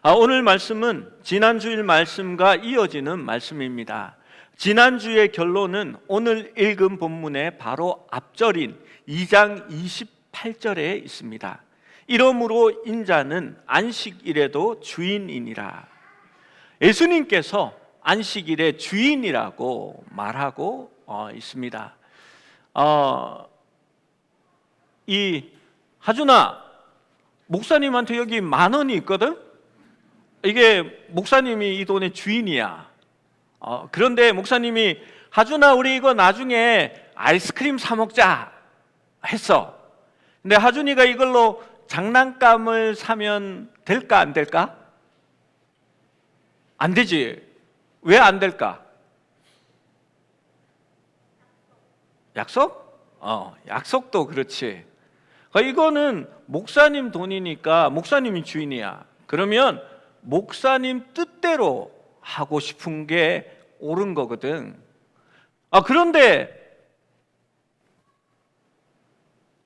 오늘 말씀은 지난주일 말씀과 이어지는 말씀입니다. 지난주의 결론은 오늘 읽은 본문의 바로 앞절인 2장 28절에 있습니다. 이러므로 인자는 안식일에도 주인이니라. 예수님께서 안식일의 주인이라고 말하고 있습니다. 이 하준아, 목사님한테 여기 10,000원이 있거든? 이게 목사님이 이 돈의 주인이야. 그런데 목사님이 하준아, 우리 이거 나중에 아이스크림 사 먹자 했어. 근데 하준이가 이걸로 장난감을 사면 될까 안 될까? 안 되지. 왜 안 될까? 약속? 약속도 그렇지. 이거는 목사님 돈이니까 목사님이 주인이야. 그러면 목사님 뜻대로 하고 싶은 게 옳은 거거든. 그런데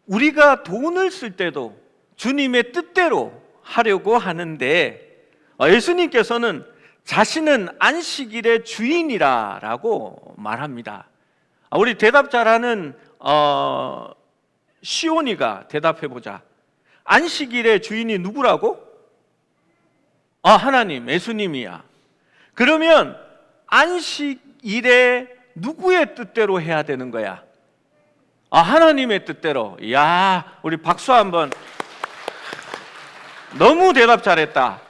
우리가 돈을 쓸 때도 주님의 뜻대로 하려고 하는데 예수님께서는 자신은 안식일의 주인이라고 말합니다. 우리 대답 잘하는 시온이가 대답해보자. 안식일의 주인이 누구라고? 하나님, 예수님이야. 그러면 안식일에 누구의 뜻대로 해야 되는 거야? 하나님의 뜻대로. 이야, 우리 박수 한번. 너무 대답 잘했다.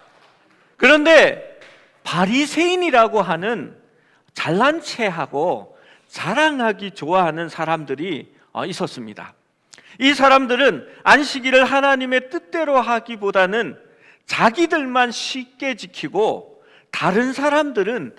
그런데 바리새인이라고 하는 잘난 체하고 자랑하기 좋아하는 사람들이 있었습니다. 이 사람들은 안식일을 하나님의 뜻대로 하기보다는 자기들만 쉽게 지키고 다른 사람들은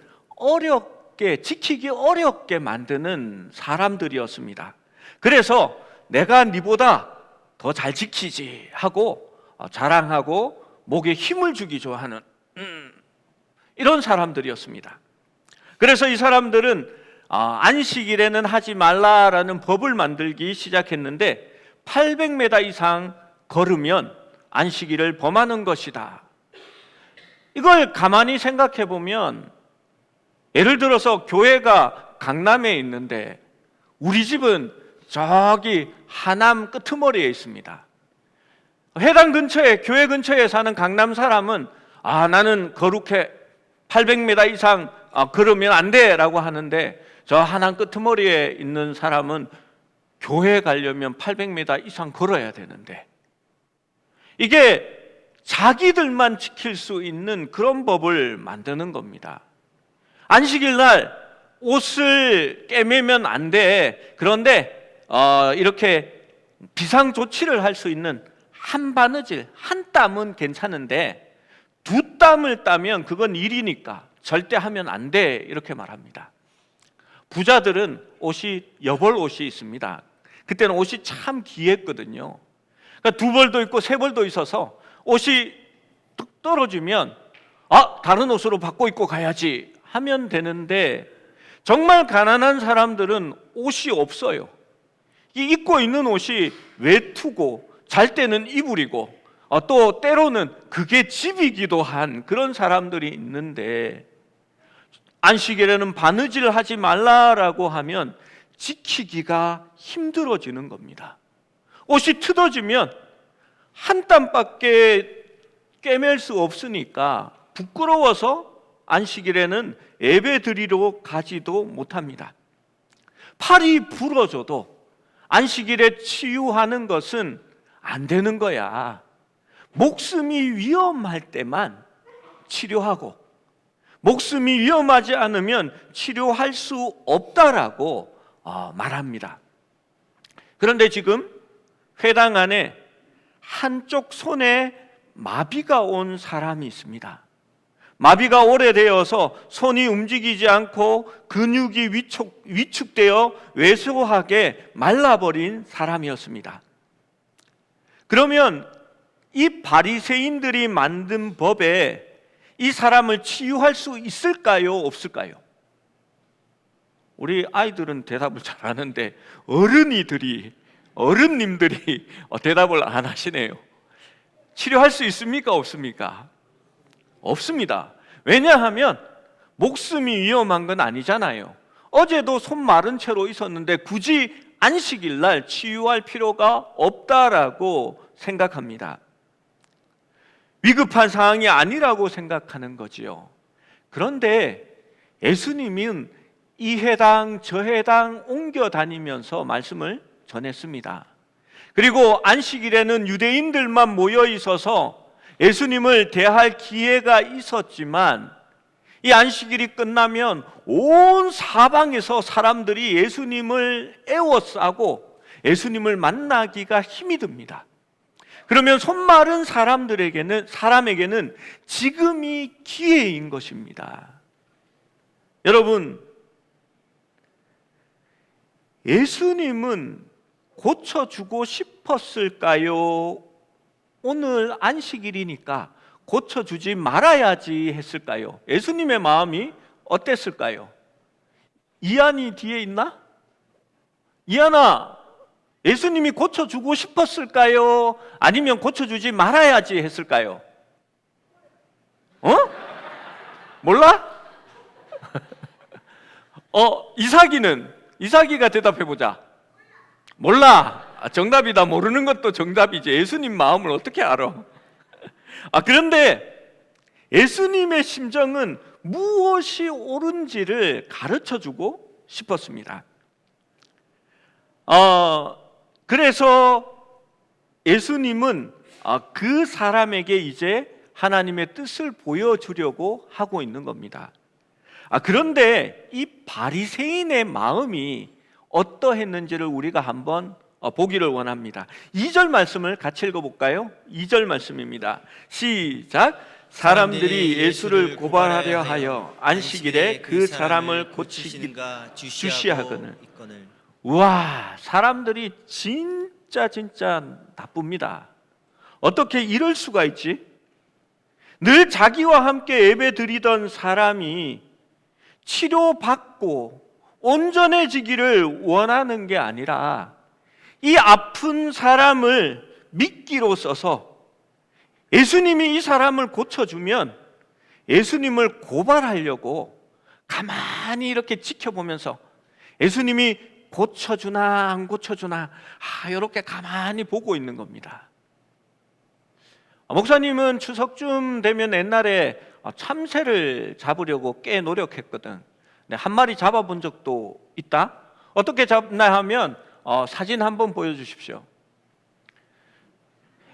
지키기 어렵게 만드는 사람들이었습니다. 그래서 내가 네보다 더 잘 지키지 하고 자랑하고 목에 힘을 주기 좋아하는 이런 사람들이었습니다. 그래서 이 사람들은 안식일에는 하지 말라라는 법을 만들기 시작했는데 800m 이상 걸으면 안식일을 범하는 것이다. 이걸 가만히 생각해 보면, 예를 들어서 교회가 강남에 있는데 우리 집은 저기 하남 끄트머리에 있습니다. 회당 근처에, 교회 근처에 사는 강남 사람은 나는 거룩해, 800m 이상 걸으면 안 돼 라고 하는데, 저 하남 끄트머리에 있는 사람은 교회 가려면 800m 이상 걸어야 되는데, 이게 자기들만 지킬 수 있는 그런 법을 만드는 겁니다. 안식일 날 옷을 꿰매면 안 돼. 그런데 이렇게 비상 조치를 할 수 있는 한 바느질, 한 땀은 괜찮은데 2땀을 따면 그건 일이니까 절대 하면 안 돼, 이렇게 말합니다. 부자들은 여벌 옷이 있습니다. 그때는 옷이 참 귀했거든요. 그러니까 2벌도 있고 3벌도 있어서 옷이 뚝 떨어지면 다른 옷으로 바꿔 입고 가야지 하면 되는데, 정말 가난한 사람들은 옷이 없어요. 이 입고 있는 옷이 외투고 잘 때는 이불이고 또 때로는 그게 집이기도 한 그런 사람들이 있는데, 안식일에는 바느질을 하지 말라라고 하면 지키기가 힘들어지는 겁니다. 옷이 뜯어지면 한 땀밖에 꿰맬 수 없으니까 부끄러워서 안식일에는 예배 드리러 가지도 못합니다. 팔이 부러져도 안식일에 치유하는 것은 안 되는 거야. 목숨이 위험할 때만 치료하고, 목숨이 위험하지 않으면 치료할 수 없다라고 말합니다. 그런데 지금 회당 안에 한쪽 손에 마비가 온 사람이 있습니다. 마비가 오래되어서 손이 움직이지 않고 근육이 위축되어 왜소하게 말라버린 사람이었습니다. 그러면 이 바리새인들이 만든 법에 이 사람을 치유할 수 있을까요? 없을까요? 우리 아이들은 대답을 잘하는데 어른님들이 대답을 안 하시네요. 치료할 수 있습니까? 없습니까? 없습니다. 왜냐하면 목숨이 위험한 건 아니잖아요. 어제도 손 마른 채로 있었는데 굳이 안식일 날 치유할 필요가 없다라고 생각합니다. 위급한 상황이 아니라고 생각하는 거지요. 그런데 예수님은 이 해당 저 해당 옮겨 다니면서 말씀을 전했습니다. 그리고 안식일에는 유대인들만 모여 있어서 예수님을 대할 기회가 있었지만 이 안식일이 끝나면 온 사방에서 사람들이 예수님을 애워싸고 예수님을 만나기가 힘이 듭니다. 그러면 손 마른 사람에게는 지금이 기회인 것입니다. 여러분, 예수님은 고쳐주고 싶었을까요? 오늘 안식일이니까 고쳐주지 말아야지 했을까요? 예수님의 마음이 어땠을까요? 이한이 뒤에 있나? 이한아, 예수님이 고쳐주고 싶었을까요? 아니면 고쳐주지 말아야지 했을까요? 몰라? 이삭이가 대답해보자. 몰라. 정답이다. 모르는 것도 정답이지. 예수님 마음을 어떻게 알아? 그런데 예수님의 심정은 무엇이 옳은지를 가르쳐주고 싶었습니다. 그래서 예수님은 그 사람에게 이제 하나님의 뜻을 보여주려고 하고 있는 겁니다. 그런데 이 바리새인의 마음이 어떠했는지를 우리가 한번 보기를 원합니다. 2절 말씀을 같이 읽어볼까요? 2절 말씀입니다. 시작. 사람들이 예수를 고발하려 하여 안식일에 그 사람을 고치기가 주시하거늘. 우와, 사람들이 진짜 나쁩니다. 어떻게 이럴 수가 있지? 늘 자기와 함께 예배 드리던 사람이 치료받고 온전해지기를 원하는 게 아니라 이 아픈 사람을 미끼로 써서 예수님이 이 사람을 고쳐주면 예수님을 고발하려고 가만히 이렇게 지켜보면서 예수님이 고쳐주나 안 고쳐주나 이렇게 가만히 보고 있는 겁니다. 목사님은 추석쯤 되면 옛날에 참새를 잡으려고 꽤 노력했거든. 근데 한 마리 잡아본 적도 있다. 어떻게 잡나 하면 사진 한번 보여주십시오.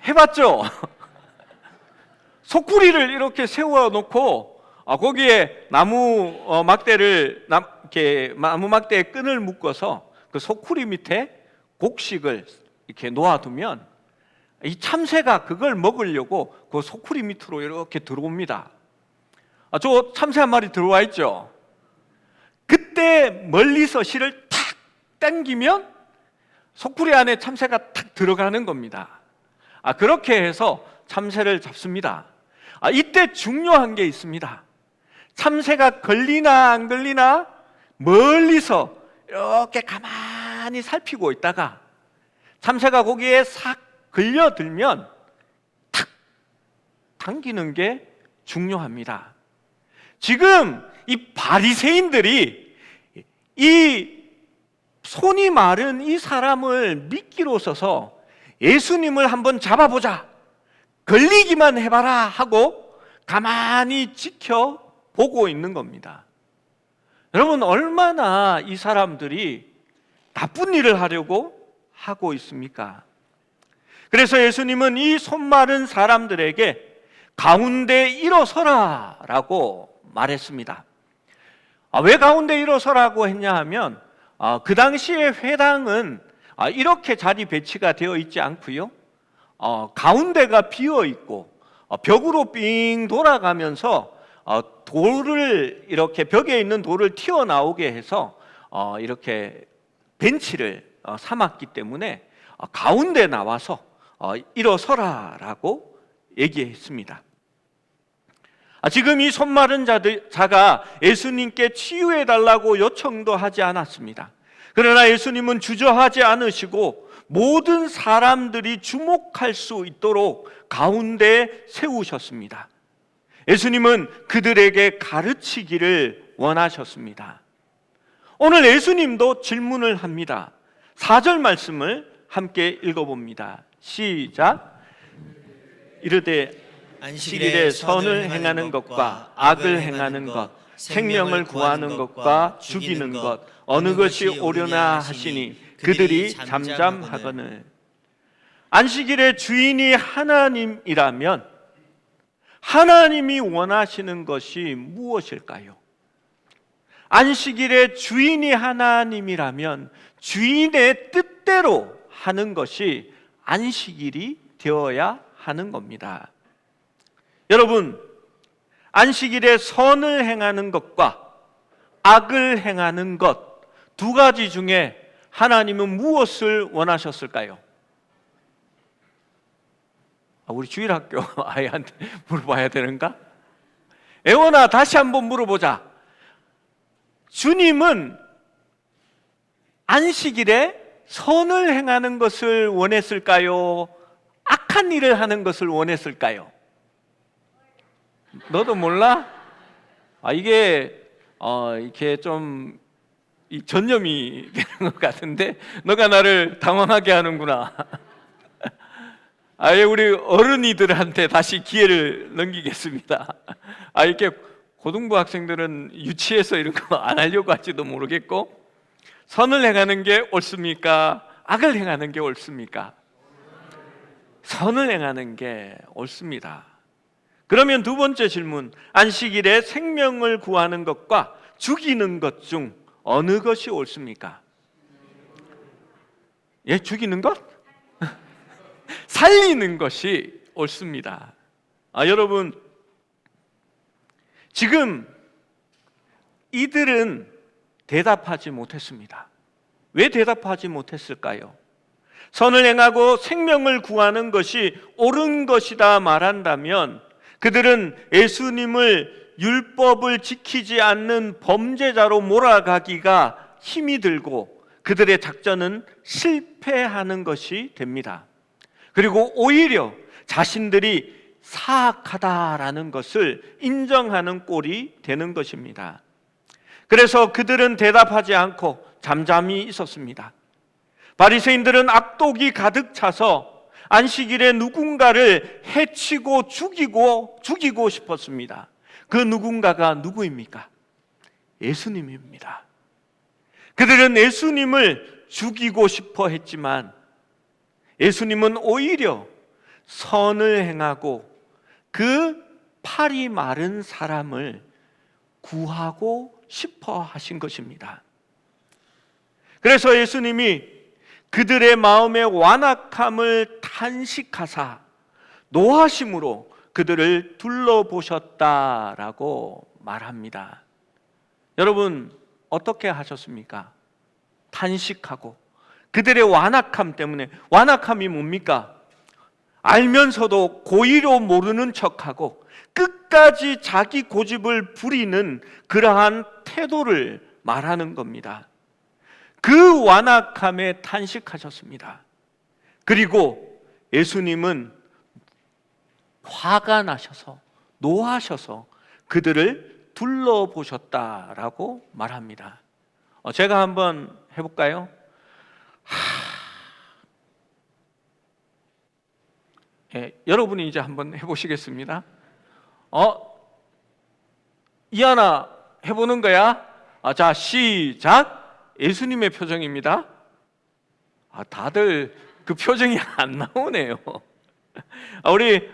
해봤죠? 소쿠리를 이렇게 세워놓고 거기에 나무 막대에 끈을 묶어서 그 소쿠리 밑에 곡식을 이렇게 놓아두면 이 참새가 그걸 먹으려고 그 소쿠리 밑으로 이렇게 들어옵니다. 저 참새 한 마리 들어와 있죠? 그때 멀리서 실을 탁 당기면 소쿠리 안에 참새가 탁 들어가는 겁니다. 그렇게 해서 참새를 잡습니다. 이때 중요한 게 있습니다. 참새가 걸리나 안 걸리나 멀리서 이렇게 가만히 살피고 있다가 참새가 거기에 싹 걸려들면 탁 당기는 게 중요합니다. 지금 이 바리새인들이 이 손이 마른 이 사람을 미끼로 써서 예수님을 한번 잡아보자, 걸리기만 해봐라 하고 가만히 지켜보고 있는 겁니다. 여러분, 얼마나 이 사람들이 나쁜 일을 하려고 하고 있습니까? 그래서 예수님은 이 손 마른 사람들에게 가운데 일어서라 라고 말했습니다. 왜 가운데 일어서라고 했냐 하면 그 당시에 회당은 이렇게 자리 배치가 되어 있지 않고요, 가운데가 비어 있고 벽으로 삥 돌아가면서 돌을 이렇게 벽에 있는 돌을 튀어나오게 해서 이렇게 벤치를 삼았기 때문에 가운데 나와서 일어서라라고 얘기했습니다. 지금 이 손 마른 자가 예수님께 치유해달라고 요청도 하지 않았습니다. 그러나 예수님은 주저하지 않으시고 모든 사람들이 주목할 수 있도록 가운데 세우셨습니다. 예수님은 그들에게 가르치기를 원하셨습니다. 오늘 예수님도 질문을 합니다. 4절 말씀을 함께 읽어봅니다. 시작. 이르되 안식일에 선을 행하는 것과 악을 행하는 것, 생명을 구하는 것과 죽이는 것, 어느 것이 옳으나 하시니 그들이 잠잠하거늘. 안식일의 주인이 하나님이라면 하나님이 원하시는 것이 무엇일까요? 안식일의 주인이 하나님이라면 주인의 뜻대로 하는 것이 안식일이 되어야 하는 겁니다. 여러분, 안식일에 선을 행하는 것과 악을 행하는 것 두 가지 중에 하나님은 무엇을 원하셨을까요? 우리 주일학교 아이한테 물어봐야 되는가? 애원아, 다시 한번 물어보자. 주님은 안식일에 선을 행하는 것을 원했을까요? 악한 일을 하는 것을 원했을까요? 너도 몰라? 이게 좀 전념이 되는 것 같은데 너가 나를 당황하게 하는구나. 우리 어른이들한테 다시 기회를 넘기겠습니다. 이렇게 고등부 학생들은 유치해서 이런 거 안 하려고 할지도 모르겠고, 선을 행하는 게 옳습니까? 악을 행하는 게 옳습니까? 선을 행하는 게 옳습니다. 그러면 두 번째 질문, 안식일에 생명을 구하는 것과 죽이는 것 중 어느 것이 옳습니까? 죽이는 것? 살리는 것이 옳습니다. 여러분, 지금 이들은 대답하지 못했습니다. 왜 대답하지 못했을까요? 선을 행하고 생명을 구하는 것이 옳은 것이다 말한다면 그들은 예수님을 율법을 지키지 않는 범죄자로 몰아가기가 힘이 들고 그들의 작전은 실패하는 것이 됩니다. 그리고 오히려 자신들이 사악하다라는 것을 인정하는 꼴이 되는 것입니다. 그래서 그들은 대답하지 않고 잠잠히 있었습니다. 바리새인들은 악독이 가득 차서 안식일에 누군가를 해치고 죽이고 싶었습니다. 그 누군가가 누구입니까? 예수님입니다. 그들은 예수님을 죽이고 싶어 했지만 예수님은 오히려 선을 행하고 그 팔이 마른 사람을 구하고 싶어 하신 것입니다. 그래서 예수님이 그들의 마음의 완악함을 탄식하사 노하심으로 그들을 둘러보셨다라고 말합니다. 여러분, 어떻게 하셨습니까? 탄식하고 그들의 완악함 때문에. 완악함이 뭡니까? 알면서도 고의로 모르는 척하고 끝까지 자기 고집을 부리는 그러한 태도를 말하는 겁니다. 그 완악함에 탄식하셨습니다. 그리고 예수님은 화가 나셔서 노하셔서 그들을 둘러보셨다라고 말합니다. 제가 한번 해볼까요? 여러분이 이제 한번 해보시겠습니다. 이하나 해보는 거야? 자, 시작. 예수님의 표정입니다. 다들 그 표정이 안 나오네요. 우리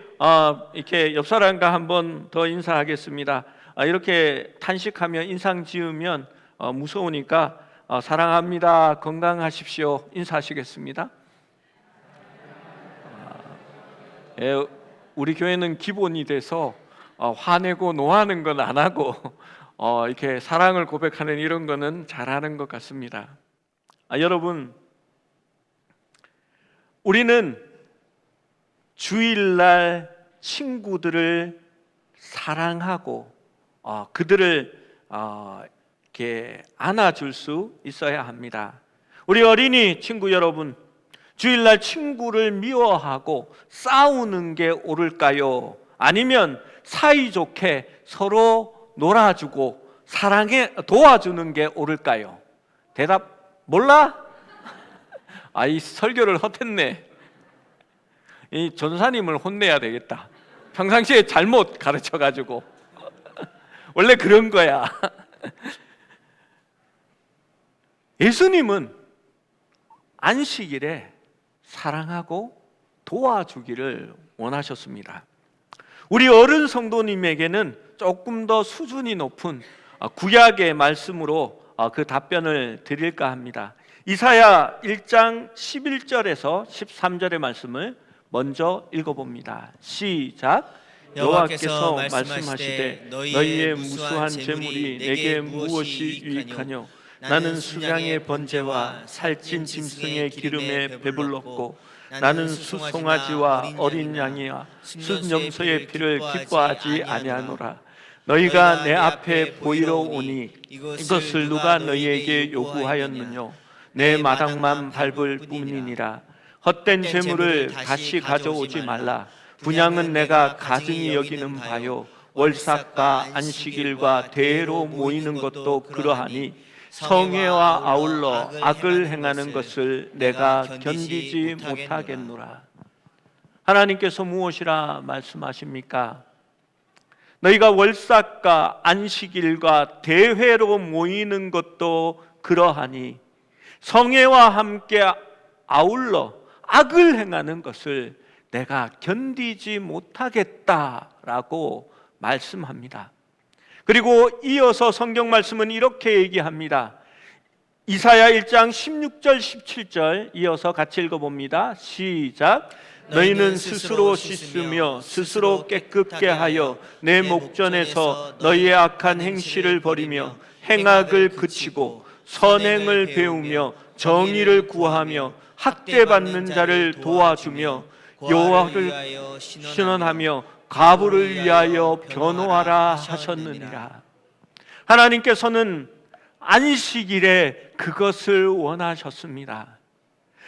이렇게 옆 사람과 한번 더 인사하겠습니다. 이렇게 탄식하며 인상 지으면 무서우니까 사랑합니다, 건강하십시오 인사하시겠습니다. 우리 교회는 기본이 돼서 화내고 노하는 건 안 하고 이렇게 사랑을 고백하는 이런 거는 잘하는 것 같습니다. 여러분, 우리는 주일날 친구들을 사랑하고 그들을 이렇게 안아줄 수 있어야 합니다. 우리 어린이 친구 여러분, 주일날 친구를 미워하고 싸우는 게 옳을까요? 아니면 사이좋게 서로 놀아주고 도와주는 게 옳을까요? 대답 몰라? 이 설교를 헛했네. 이 전사님을 혼내야 되겠다. 평상시에 잘못 가르쳐가지고. 원래 그런 거야. 예수님은 안식일에 사랑하고 도와주기를 원하셨습니다. 우리 어른 성도님에게는 조금 더 수준이 높은 구약의 말씀으로 그 답변을 드릴까 합니다. 이사야 1장 11절에서 13절의 말씀을 먼저 읽어봅니다. 시작. 여호와께서 말씀하시되 너희의 무수한 재물이 내게 무엇이 유익하뇨? 나는 수량의 번제와 살찐 짐승의 기름에 배불렀고 나는 수송아지와 어린 양이와 순염소의 피를 기뻐하지 아니하노라. 너희가 내 앞에 보이러 오니 이것을 누가 너희에게 요구하였느뇨? 내 마당만 밟을 뿐이니라. 헛된 재물을 다시 가져오지 말라. 분향은 내가 가증히 여기는 바요. 월삭과 안식일과 대회로 모이는 것도 그러하니 성회와 아울러 악을 행하는 것을 내가 견디지 못하겠노라. 하나님께서 무엇이라 말씀하십니까? 너희가 월삭과 안식일과 대회로 모이는 것도 그러하니 성회와 함께 아울러 악을 행하는 것을 내가 견디지 못하겠다라고 말씀합니다. 그리고 이어서 성경 말씀은 이렇게 얘기합니다. 이사야 1장 16절 17절 이어서 같이 읽어봅니다. 시작. 너희는 스스로 씻으며 스스로 깨끗게 하여 내 목전에서 너희의 악한 행실을 버리며 행악을 그치고 선행을 배우며 정의를 구하며 학대받는 자를 도와주며 여호와를 신원하며 과부를 위하여 변호하라 하셨느니라. 하나님께서는 안식일에 그것을 원하셨습니다.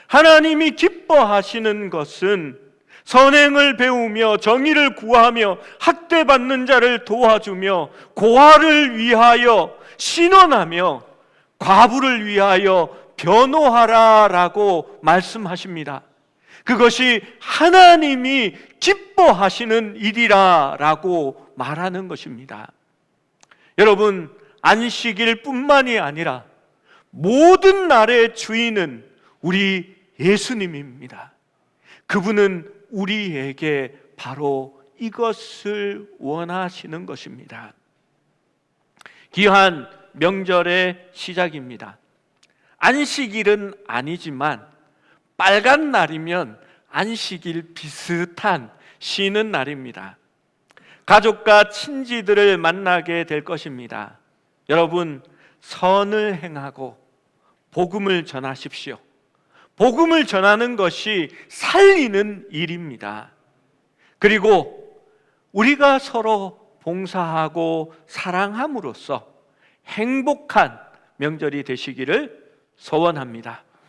하나님이 기뻐하시는 것은 선행을 배우며 정의를 구하며 학대받는 자를 도와주며 고아를 위하여 신원하며 과부를 위하여 변호하라라고 말씀하십니다. 그것이 하나님이 기뻐하시는 일이라라고 말하는 것입니다. 여러분, 안식일 뿐만이 아니라 모든 날의 주인은 우리 예수님입니다. 그분은 우리에게 바로 이것을 원하시는 것입니다. 귀한 명절의 시작입니다. 안식일은 아니지만 빨간 날이면 안식일 비슷한 쉬는 날입니다. 가족과 친지들을 만나게 될 것입니다. 여러분, 선을 행하고 복음을 전하십시오. 복음을 전하는 것이 살리는 일입니다. 그리고 우리가 서로 봉사하고 사랑함으로써 행복한 명절이 되시기를 소원합니다.